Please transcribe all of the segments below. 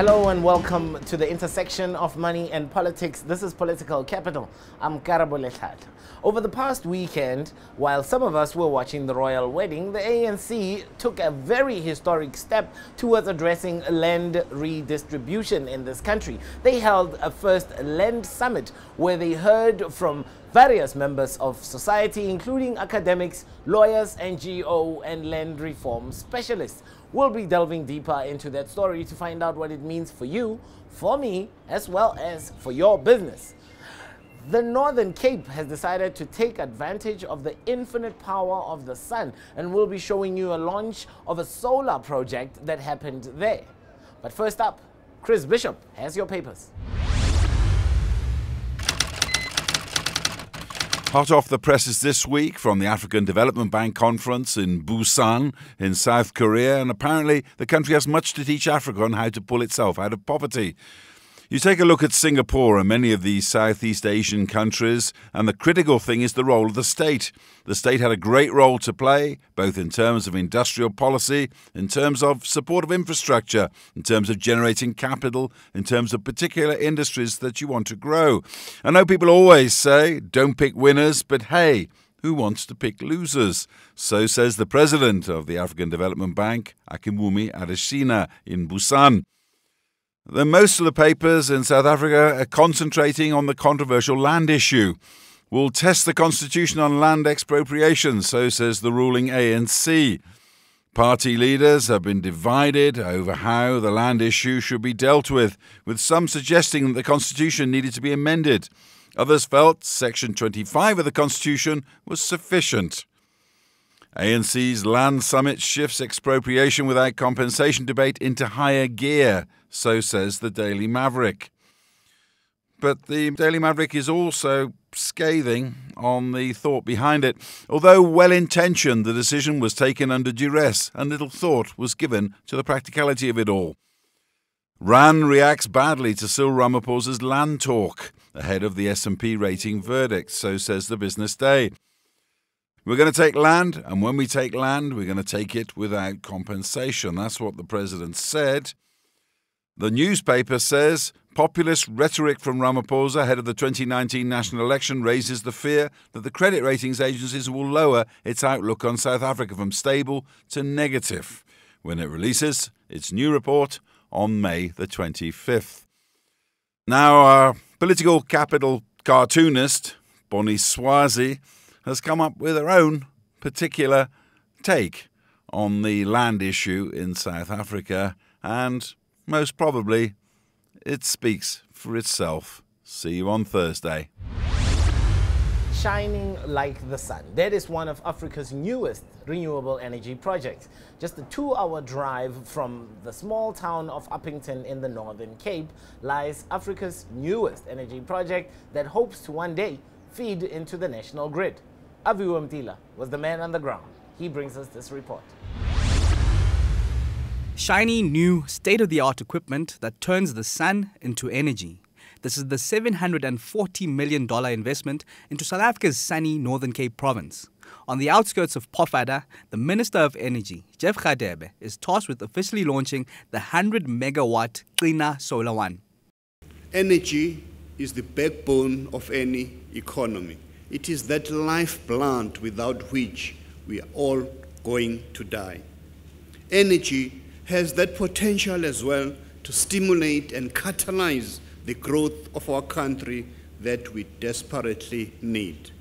Hello and welcome to the intersection of money and politics. This is Political Capital. I'm Karabo Lehlata. Over the past weekend, while some of us were watching the royal wedding, the ANC took a very historic step towards addressing land redistribution in this country. They held a first land summit where they heard from various members of society, including academics, lawyers, NGO, and land reform specialists. We'll be delving deeper into that story to find out what it means for you, for me, as well as for your business. The Northern Cape has decided to take advantage of the infinite power of the sun, and we'll be showing you a launch of a solar project that happened there. But first up, Chris Bishop has your papers. Hot off the presses this week from the African Development Bank conference in Busan in South Korea, and apparently the country has much to teach Africa on how to pull itself out of poverty. You take a look at Singapore and many of these Southeast Asian countries, and the critical thing is the role of the state. The state had a great role to play, both in terms of industrial policy, in terms of support of infrastructure, in terms of generating capital, in terms of particular industries that you want to grow. I know people always say, don't pick winners, but hey, who wants to pick losers? So says the president of the African Development Bank, Akinwumi Adesina, in Busan. Then most of the papers in South Africa are concentrating on the controversial land issue. We'll test the constitution on land expropriation, so says the ruling ANC. Party leaders have been divided over how the land issue should be dealt with some suggesting that the constitution needed to be amended. Others felt Section 25 of the constitution was sufficient. ANC's land summit shifts expropriation without compensation debate into higher gear, so says the Daily Maverick. But the Daily Maverick is also scathing on the thought behind it. Although well-intentioned, the decision was taken under duress and little thought was given to the practicality of it all. RAN reacts badly to Cyril Ramaphosa's land talk ahead of the S&P rating verdict, so says the Business Day. We're going to take land, and when we take land, we're going to take it without compensation. That's what the president said. The newspaper says populist rhetoric from Ramaphosa ahead of the 2019 national election raises the fear that the credit ratings agencies will lower its outlook on South Africa from stable to negative when it releases its new report on May the 25th. Now, our political capital cartoonist, Bonnie Swazi, has come up with her own particular take on the land issue in South Africa, and most probably it speaks for itself. See you on Thursday. Shining like the sun. That is one of Africa's newest renewable energy projects. Just a 2-hour drive from the small town of Upington in the Northern Cape lies Africa's newest energy project that hopes to one day feed into the national grid. Aviwa Mtila was the man on the ground. He brings us this report. Shiny, new, state-of-the-art equipment that turns the sun into energy. This is the $740 million investment into South Africa's sunny Northern Cape province. On the outskirts of Pofadder, the Minister of Energy, Jeff Radebe, is tasked with officially launching the 100-megawatt Klina Solar One. Energy is the backbone of any economy. It is that lifeblood without which we are all going to die. Energy has that potential as well to stimulate and catalyze the growth of our country that we desperately need.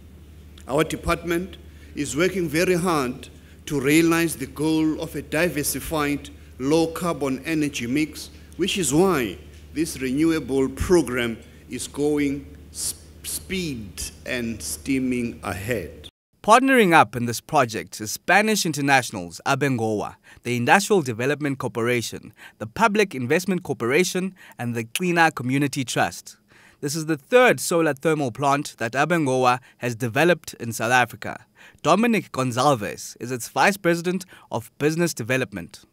Our department is working very hard to realize the goal of a diversified, low-carbon energy mix, which is why this renewable program is going speed and steaming ahead. Partnering up in this project is Spanish internationals Abengoa, the Industrial Development Corporation, the Public Investment Corporation, and the Klina Community Trust. This is the third solar thermal plant that Abengoa has developed in South Africa. Dominic Gonzalez is its Vice President of Business Development.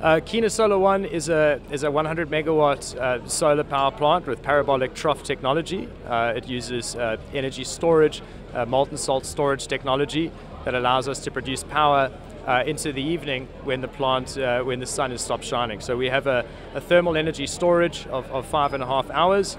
Klina Solar One is a 100 megawatt solar power plant with parabolic trough technology. It uses energy storage, molten salt storage technology that allows us to produce power into the evening when when the sun has stopped shining. So we have a thermal energy storage of 5.5 hours.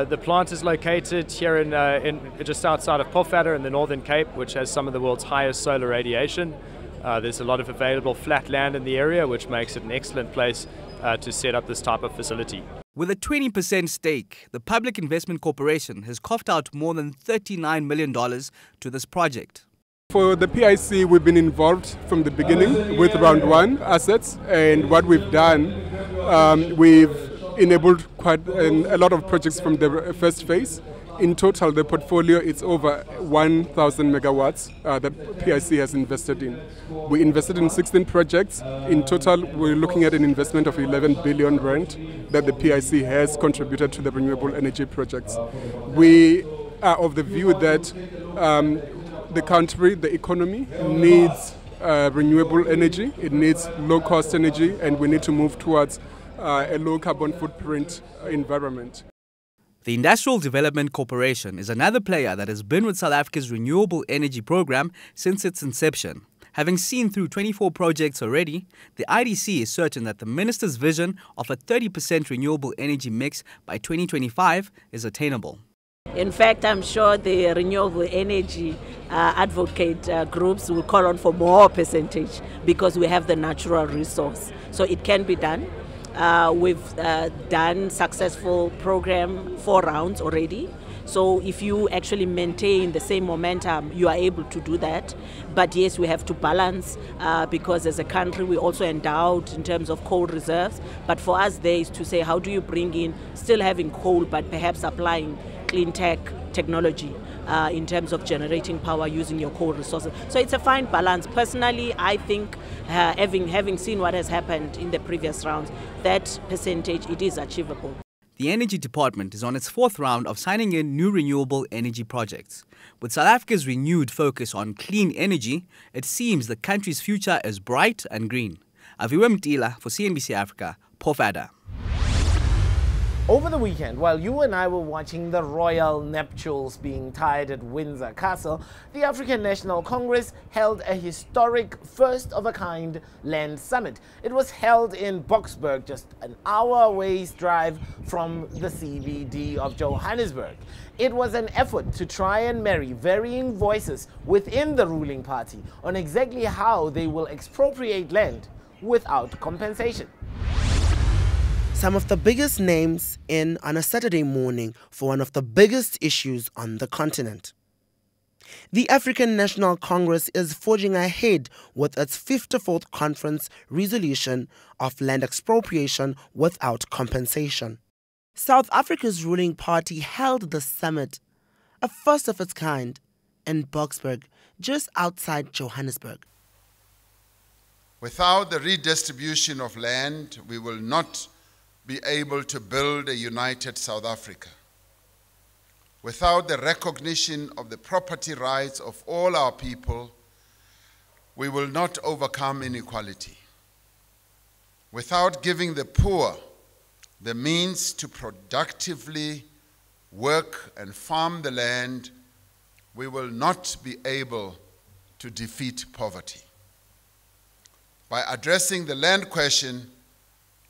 The plant is located here in just outside of Pofadder in the Northern Cape, which has some of the world's highest solar radiation. There's a lot of available flat land in the area, which makes it an excellent place to set up this type of facility. With a 20% stake, the Public Investment Corporation has coughed out more than $39 million to this project. For the PIC, we've been involved from the beginning with round one assets, and what we've done, we've enabled quite a lot of projects from the first phase. In total, the portfolio is over 1,000 megawatts that PIC has invested in. We invested in 16 projects. In total, we're looking at an investment of 11 billion rand that the PIC has contributed to the renewable energy projects. We are of the view that the country, the economy, needs renewable energy. It needs low-cost energy, and we need to move towards a low-carbon footprint environment. The Industrial Development Corporation is another player that has been with South Africa's renewable energy program since its inception. Having seen through 24 projects already, the IDC is certain that the Minister's vision of a 30% renewable energy mix by 2025 is attainable. In fact, I'm sure the renewable energy advocate groups will call on for more percentage because we have the natural resource. So it can be done. We've done successful program 4 rounds already. So if you actually maintain the same momentum, you are able to do that. But yes, we have to balance because as a country, we also endowed in terms of coal reserves. But for us there is to say, how do you bring in still having coal, but perhaps applying clean tech technology in terms of generating power using your coal resources. So it's a fine balance. Personally, I think having seen what has happened in the previous rounds, that percentage, it is achievable. The Energy Department is on its 4th round of signing in new renewable energy projects. With South Africa's renewed focus on clean energy, it seems the country's future is bright and green. Aviwe Mtila for CNBC Africa, Pofadder. Over the weekend, while you and I were watching the royal nuptials being tied at Windsor Castle, the African National Congress held a historic first-of-a-kind land summit. It was held in Boksburg, just an hour-away's drive from the CBD of Johannesburg. It was an effort to try and marry varying voices within the ruling party on exactly how they will expropriate land without compensation. Some of the biggest names in on a Saturday morning for one of the biggest issues on the continent. The African National Congress is forging ahead with its 54th conference resolution of land expropriation without compensation. South Africa's ruling party held the summit, a first of its kind, in Boksburg, just outside Johannesburg. Without the redistribution of land, we will not be able to build a united South Africa. Without the recognition of the property rights of all our people, we will not overcome inequality. Without giving the poor the means to productively work and farm the land, we will not be able to defeat poverty. By addressing the land question,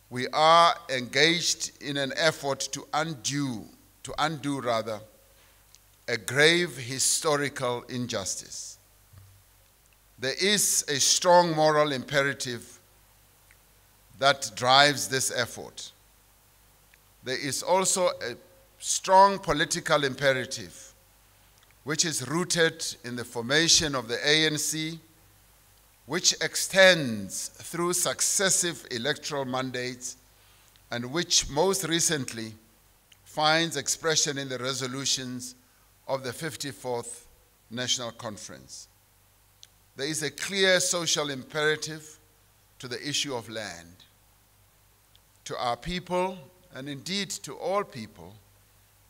we are engaged in an effort to undo a grave historical injustice. There is a strong moral imperative that drives this effort. There is also a strong political imperative which is rooted in the formation of the ANC, which extends through successive electoral mandates and which most recently finds expression in the resolutions of the 54th National Conference. There is a clear social imperative to the issue of land. To our people, and indeed to all people,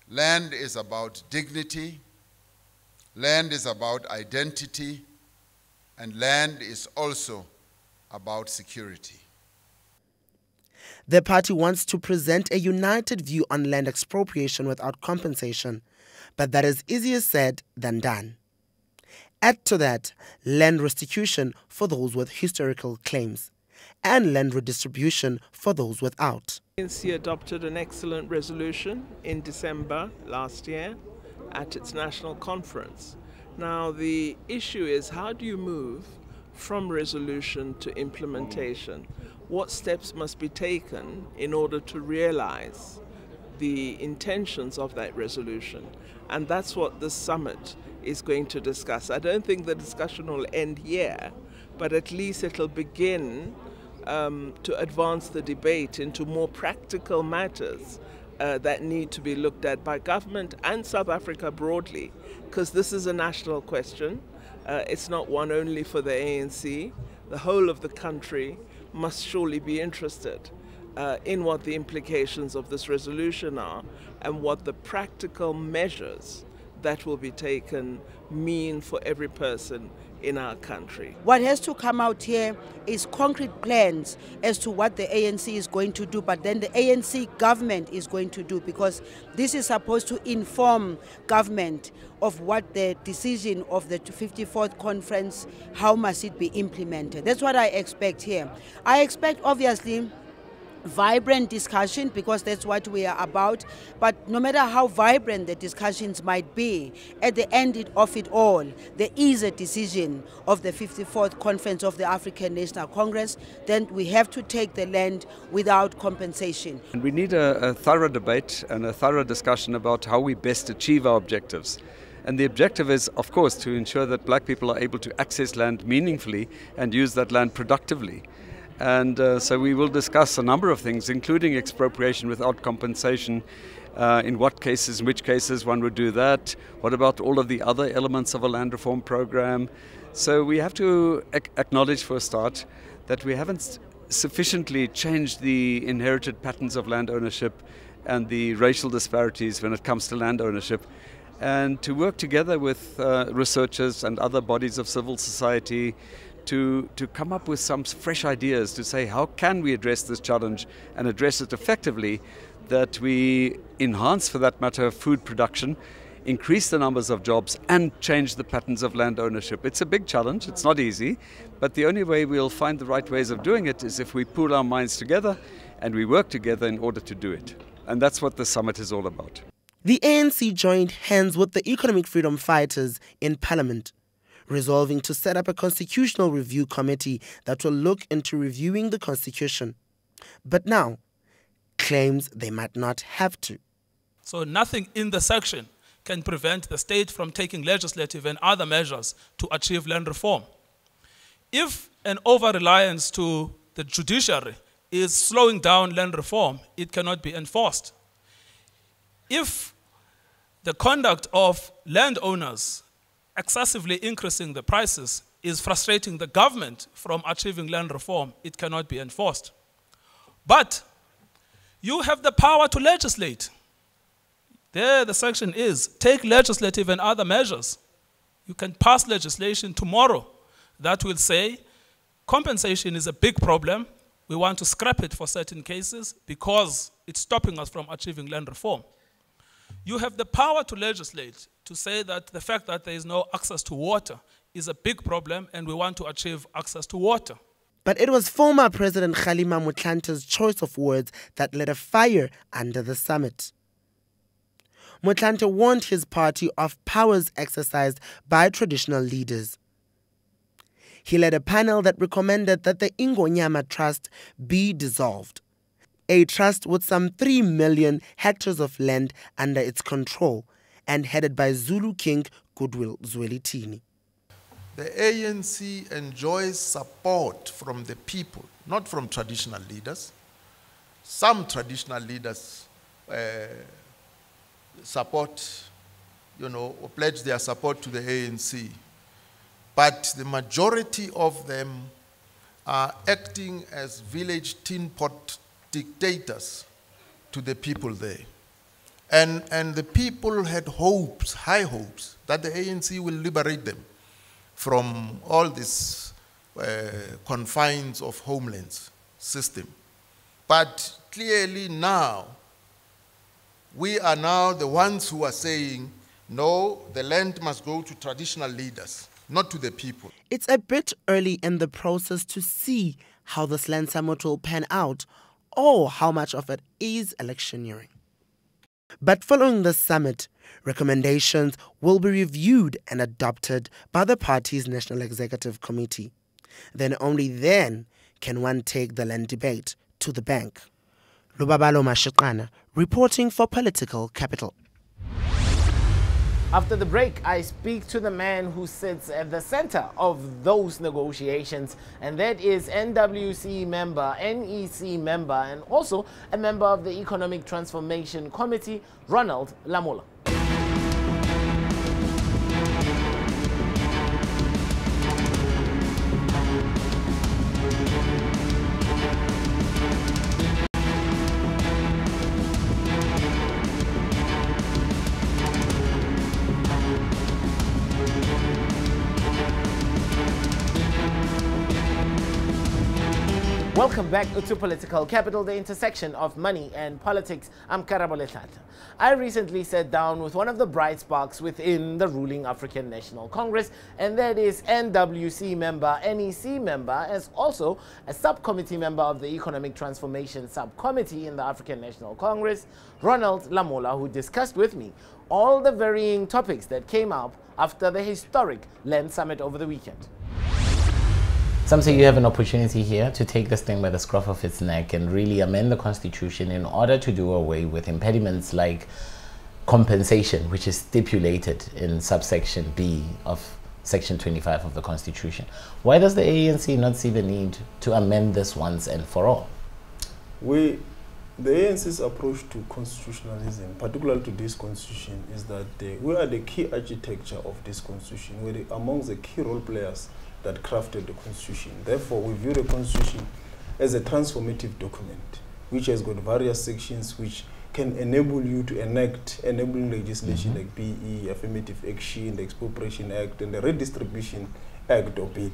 land is about dignity, land is about identity, and land is also about security. The party wants to present a united view on land expropriation without compensation, but that is easier said than done. Add to that land restitution for those with historical claims and land redistribution for those without. The ANC adopted an excellent resolution in December last year at its national conference. Now the issue is, how do you move from resolution to implementation? What steps must be taken in order to realize the intentions of that resolution? And that's what this summit is going to discuss. I don't think the discussion will end here, but at least it'll begin to advance the debate into more practical matters that need to be looked at by government and South Africa broadly, because this is a national question. It's not one only for the ANC. The whole of the country must surely be interested in what the implications of this resolution are and what the practical measures that will be taken mean for every person in our country. What has to come out here is concrete plans as to what the ANC is going to do, but then the ANC government is going to do, because this is supposed to inform government of what the decision of the 54th conference, how must it be implemented. That's what I expect here. I expect, obviously, vibrant discussion, because that's what we are about, but no matter how vibrant the discussions might be, at the end of it all, there is a decision of the 54th conference of the African National Congress. Then we have to take the land without compensation. And we need a thorough debate and a thorough discussion about how we best achieve our objectives. And the objective is, of course, to ensure that black people are able to access land meaningfully and use that land productively. And so we will discuss a number of things, including expropriation without compensation, in what cases, in which cases one would do that. What about all of the other elements of a land reform program? So we have to acknowledge for a start that we haven't sufficiently changed the inherited patterns of land ownership and the racial disparities when it comes to land ownership. And to work together with researchers and other bodies of civil society to come up with some fresh ideas to say, how can we address this challenge and address it effectively, that we enhance, for that matter, food production, increase the numbers of jobs and change the patterns of land ownership. It's a big challenge, it's not easy, but the only way we'll find the right ways of doing it is if we pool our minds together and we work together in order to do it. And that's what the summit is all about. The ANC joined hands with the economic freedom fighters in Parliament, resolving to set up a constitutional review committee that will look into reviewing the constitution. But now claims they might not have to. So nothing in the section can prevent the state from taking legislative and other measures to achieve land reform. If an over-reliance to the judiciary is slowing down land reform, it cannot be enforced. If the conduct of landowners excessively increasing the prices is frustrating the government from achieving land reform, it cannot be enforced. But you have the power to legislate. There the section is, take legislative and other measures. You can pass legislation tomorrow that will say compensation is a big problem. We want to scrap it for certain cases because it's stopping us from achieving land reform. You have the power to legislate, to say that the fact that there is no access to water is a big problem and we want to achieve access to water. But it was former President Kgalema Motlante's choice of words that lit a fire under the summit. Motlante warned his party of powers exercised by traditional leaders. He led a panel that recommended that the Ingonyama Trust be dissolved, a trust with some 3 million hectares of land under its control and headed by Zulu King Goodwill Zwelithini. The ANC enjoys support from the people, not from traditional leaders. Some traditional leaders support, or pledge their support to the ANC. But the majority of them are acting as village tin pot dictators to the people there. And the people had hopes, high hopes, that the ANC will liberate them from all these confines of homelands system. But clearly now, we are now the ones who are saying, no, the land must go to traditional leaders. not to the people. It's a bit early in the process to see how this land summit will pan out or how much of it is electioneering. But following the summit, recommendations will be reviewed and adopted by the party's National Executive Committee. Then only then can one take the land debate to the bank. Lubabalo Mashikana, reporting for Political Capital. After the break, I speak to the man who sits at the center of those negotiations, and that is NWC member, NEC member, and also a member of the Economic Transformation Committee, Ronald Lamola. Welcome back to Political Capital, the intersection of money and politics. I'm Karabo Letlata. I recently sat down with one of the bright sparks within the ruling African National Congress, and that is NWC member, NEC member, as also a subcommittee member of the Economic Transformation Subcommittee in the African National Congress, Ronald Lamola, who discussed with me all the varying topics that came up after the historic Land Summit over the weekend. Some say you have an opportunity here to take this thing by the scruff of its neck and really amend the Constitution in order to do away with impediments like compensation, which is stipulated in subsection B of Section 25 of the Constitution. Why does the ANC not see the need to amend this once and for all? The ANC's approach to constitutionalism, particularly to this constitution, is that we are the key architecture of this constitution. We're amongst the key role players that crafted the constitution. Therefore, we view the constitution as a transformative document, which has got various sections which can enable you to enact enabling legislation like BE, Affirmative Action, the Expropriation Act, and the Redistribution Act or Bill.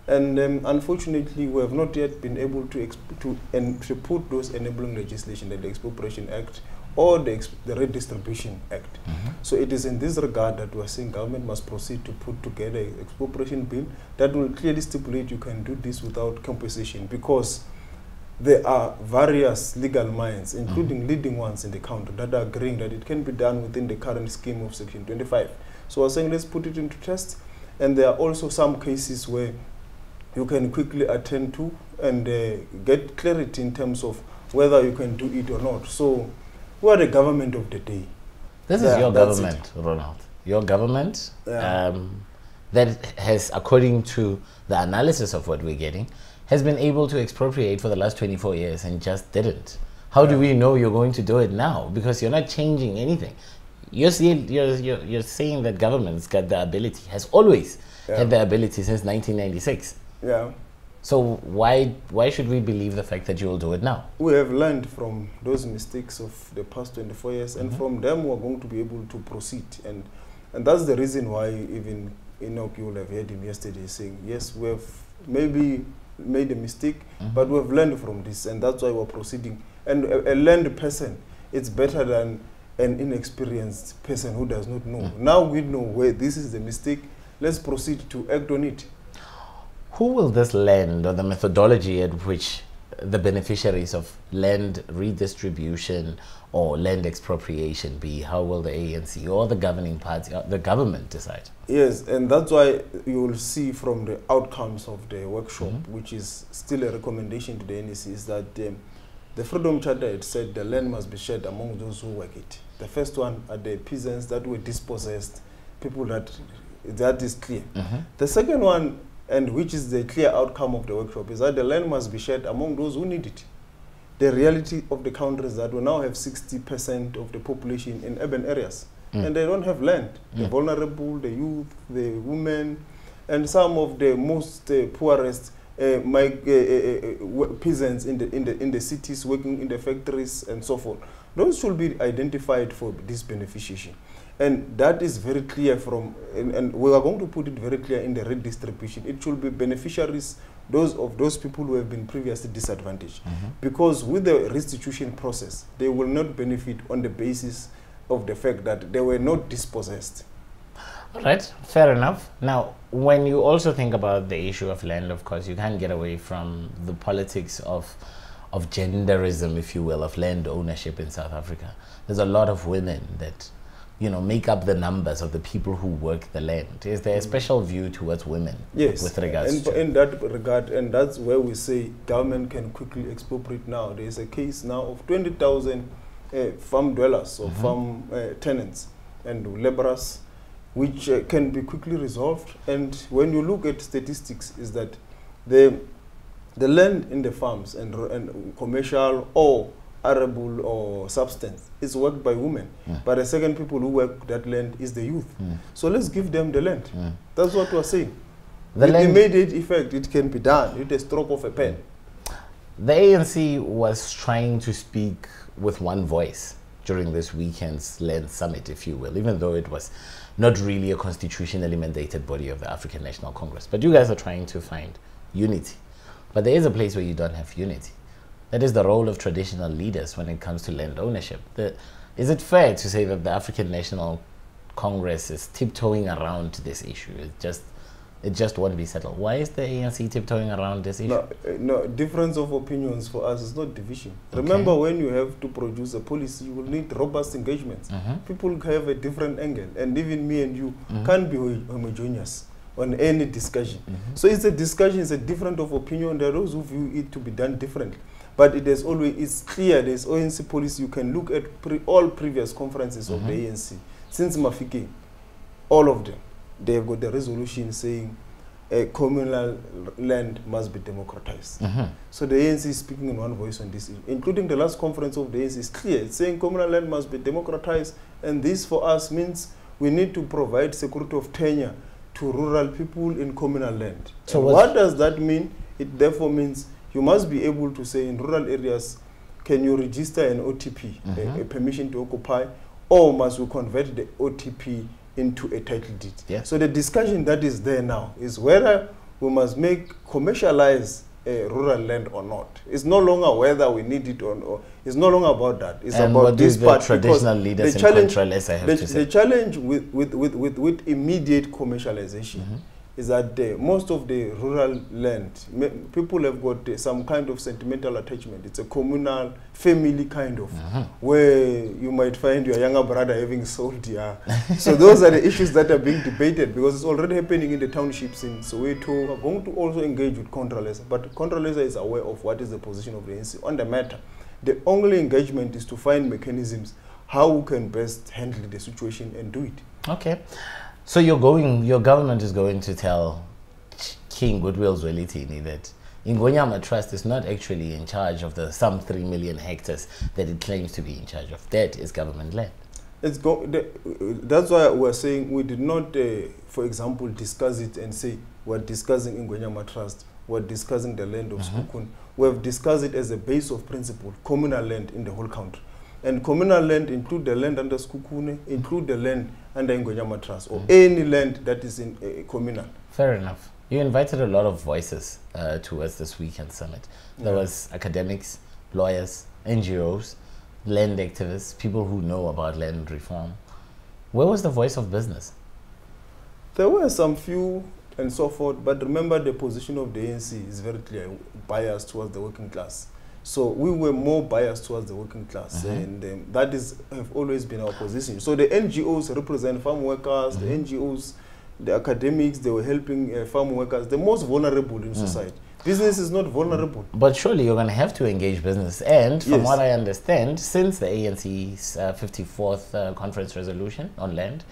And unfortunately, we have not yet been able to put those enabling legislation, like the Expropriation Act or the Redistribution Act. So it is in this regard that we are saying government must proceed to put together an expropriation bill that will clearly stipulate you can do this without compensation, because there are various legal minds, including leading ones in the country, that are agreeing that it can be done within the current scheme of Section 25. So we're saying let's put it into test, and there are also some cases where you can quickly attend to and get clarity in terms of whether you can do it or not. So we are the government of the day. This is your government, Ronald. Your government that has, according to the analysis of what we're getting, has been able to expropriate for the last 24 years and just didn't. How do we know you're going to do it now? Because you're not changing anything. You're saying that government's got the ability, has always had the ability since 1996. Yeah. So why should we believe the fact that you will do it now? We have learned from those mistakes of the past 24 years, and from them we're going to be able to proceed. And that's the reason why even Enoch, you will have heard him yesterday saying, yes, we have maybe made a mistake, but we have learned from this, and that's why we're proceeding. And a learned person, it's better than an inexperienced person who does not know. Now we know where this is the mistake. Let's proceed to act on it. Who will this land, or the methodology at which the beneficiaries of land redistribution or land expropriation be? How will the ANC or the governing party, the government, decide? Yes, and that's why you will see from the outcomes of the workshop, which is still a recommendation to the NEC, is that the Freedom Charter had said the land must be shared among those who work it. The first one are the peasants that were dispossessed, people that is clear. The second one, and which is the clear outcome of the workshop, is that the land must be shared among those who need it. The reality of the country is that we now have 60% of the population in urban areas, and they don't have land. The vulnerable, the youth, the women, and some of the most poorest peasants in the cities working in the factories and so forth. Those should be identified for this beneficiation. And that is very clear from, and we are going to put it very clear in the redistribution. It should be beneficiaries, those people who have been previously disadvantaged. Because with the restitution process, they will not benefit on the basis of the fact that they were not dispossessed. All right, fair enough. Now, when you also think about the issue of land, of course, you can't get away from the politics of genderism, if you will, of land ownership in South Africa. There's a lot of women that, you know, make up the numbers of the people who work the land. Is there a special view towards women? Yes, with regards to in that regard, and that's where we say government can quickly expropriate now. There is a case now of 20,000 farm dwellers or farm tenants and laborers, which can be quickly resolved. And when you look at statistics, is that the land in the farms and commercial or arable or substance is worked by women, but the second people who work that land is the youth. So let's give them the land. That's what we're saying. With immediate effect, it can be done with a stroke of a pen. The ANC was trying to speak with one voice during this weekend's land summit, if you will, even though it was not really a constitutionally mandated body of the African National Congress. But you guys are trying to find unity. But there is a place where you don't have unity. That is the role of traditional leaders when it comes to land ownership. Is it fair to say that the African National Congress is tiptoeing around this issue? It just won't be settled. Why is the ANC tiptoeing around this issue? No, difference of opinions for us is not division. Okay. Remember, when you have to produce a policy, you will need robust engagements. People have a different angle, and even me and you can't be homogeneous on any discussion. So it's a discussion, it's a difference of opinion. There are those who view it to be done differently. But it is always, it's clear, there's ANC policy. You can look at all previous conferences of the ANC. Since Mafike, all of them, they've got the resolution saying communal land must be democratized. So the ANC is speaking in one voice on this issue, including the last conference of the ANC is clear. It's saying communal land must be democratized, and this for us means we need to provide security of tenure to rural people in communal land. So what does that mean? It therefore means you must be able to say in rural areas, can you register an OTP, a permission to occupy, or must we convert the OTP into a title deed? So the discussion that is there now is whether we must commercialize rural land or not. It's no longer whether we need it or not. It's no longer about that. It's about this part. Traditional leaders in control, as I have to say. The challenge with immediate commercialization is that most of the rural land, people have got some kind of sentimental attachment. It's a communal, family kind of, where you might find your younger brother having sold. So those are the issues that are being debated, because it's already happening in the townships in Soweto. We're going to also engage with Contralesa, but Contralesa is aware of what is the position of the ANC on the matter. The only engagement is to find mechanisms how we can best handle the situation and do it. Okay. So your government is going to tell King Goodwill Zwelithini that Ingonyama Trust is not actually in charge of the some 3 million hectares that it claims to be in charge of. That is government land. That's why we're saying we did not, for example, discuss it and say we're discussing Ingonyama Trust, we're discussing the land of Sekhukhune. We have discussed it as a base of principle, communal land in the whole country. And communal land include the land under Sekhukhune, include the land under Ingonyama Trust, or any land that is in communal. Fair enough. You invited a lot of voices towards this weekend summit. There was academics, lawyers, NGOs, land activists, people who know about land reform. Where was the voice of business? There were some few and so forth, but remember the position of the ANC is very clear, biased towards the working class. So we were more biased towards the working class, and that have always been our position. So the NGOs represent farm workers, the NGOs, the academics, they were helping farm workers, the most vulnerable in society. Business is not vulnerable. But surely you're going to have to engage business. And from what I understand, since the ANC's 54th conference resolution on land,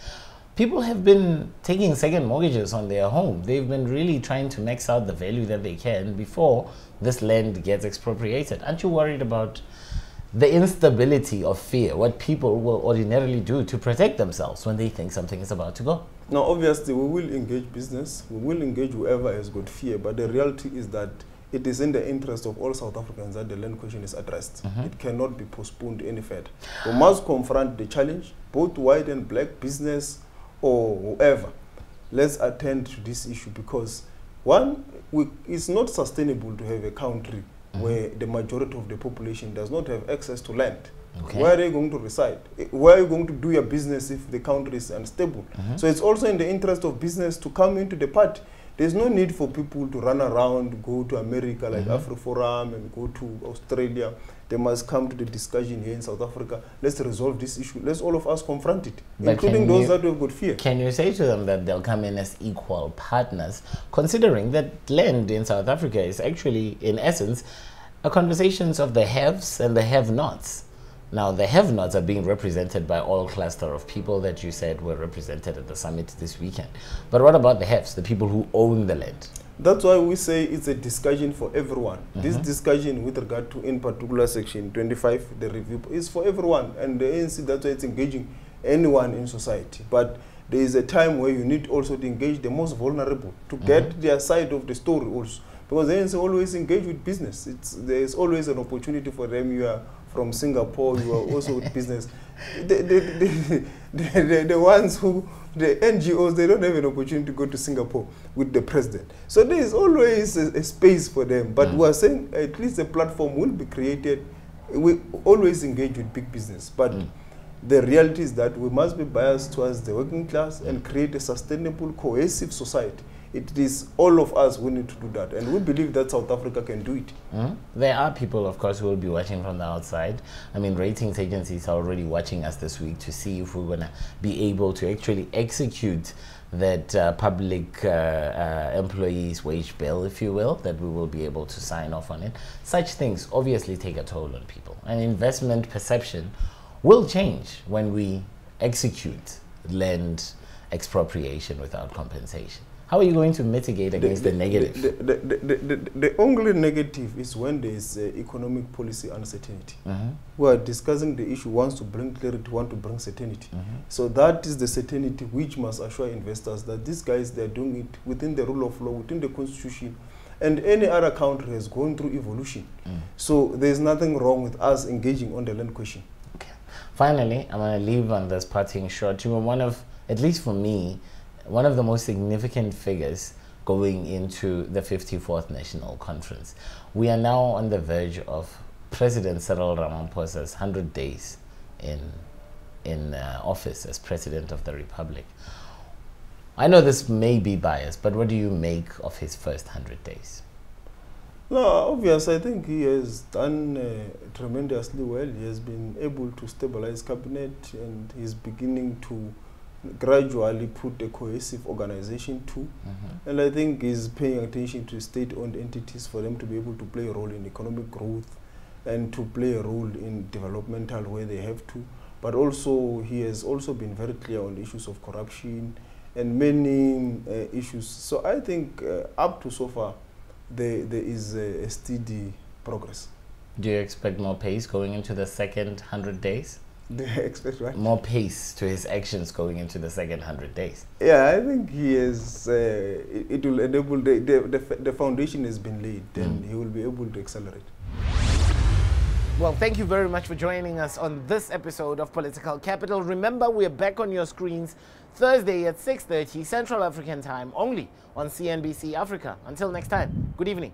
people have been taking second mortgages on their home. They've been really trying to max out the value that they can before this land gets expropriated. Aren't you worried about the instability of fear, what people will ordinarily do to protect themselves when they think something is about to go? Now, obviously, we will engage business. We will engage whoever has got fear. But the reality is that it is in the interest of all South Africans that the land question is addressed. It cannot be postponed any further. We must confront the challenge, both white and black, business or whoever. Let's attend to this issue, because one, it's not sustainable to have a country where the majority of the population does not have access to land. Okay. Where are they going to reside? Where are you going to do your business if the country is unstable? So it's also in the interest of business to come into the party. There's no need for people to run around, go to America like AfriForum and go to Australia. They must come to the discussion here in South Africa. Let's resolve this issue. Let's all of us confront it, but including those that have got fear. Can you say to them that they'll come in as equal partners, considering that land in South Africa is actually, in essence, a conversation of the haves and the have-nots? Now, the have-nots are being represented by all cluster of people that you said were represented at the summit this weekend. But what about the haves, the people who own the land? That's why we say it's a discussion for everyone. This discussion with regard to, in particular, Section 25, the review, is for everyone. And the ANC, that's why it's engaging anyone in society. But there is a time where you need also to engage the most vulnerable to get their side of the story also. Because the ANC always engage with business. There's always an opportunity for them. You are from Singapore, you are also with business. The ones who, the NGOs, they don't have an opportunity to go to Singapore with the president. So there is always a space for them. But we are saying at least a platform will be created. We always engage with big business. But the reality is that we must be biased towards the working class and create a sustainable, cohesive society. It is all of us who need to do that, and we believe that South Africa can do it. There are people, of course, who will be watching from the outside. I mean, ratings agencies are already watching us this week to see if we're going to be able to actually execute that public employees wage bill, if you will, that we will be able to sign off on it. Such things obviously take a toll on people, and investment perception will change when we execute land expropriation without compensation. How are you going to mitigate against the negative? The only negative is when there is economic policy uncertainty. We are discussing the issue, wants to bring clarity, want to bring certainty. So that is the certainty which must assure investors that these guys, they are doing it within the rule of law, within the constitution, and any other country has gone through evolution. So there is nothing wrong with us engaging on the land question. Okay. Finally, I'm going to leave on this parting shot. You were one of, at least for me, one of the most significant figures going into the 54th National Conference. We are now on the verge of President Cyril Ramaphosa's 100 days in office as President of the Republic. I know this may be biased, but what do you make of his first 100 days? No, obviously, I think he has done tremendously well. He has been able to stabilize cabinet, and he's beginning to gradually put a cohesive organization too. And I think he's paying attention to state-owned entities for them to be able to play a role in economic growth and to play a role in developmental where they have to. But also, he has also been very clear on the issues of corruption and many issues. So I think up to so far, there is a steady progress. Do you expect more pace going into the second 100 days? They expect what? More pace to his actions going into the second 100 days. Yeah, I think he has, it will enable, the foundation has been laid, and he will be able to accelerate. Well, thank you very much for joining us on this episode of Political Capital. Remember, we're back on your screens Thursday at 6:30 Central African Time, only on CNBC Africa. Until next time, good evening.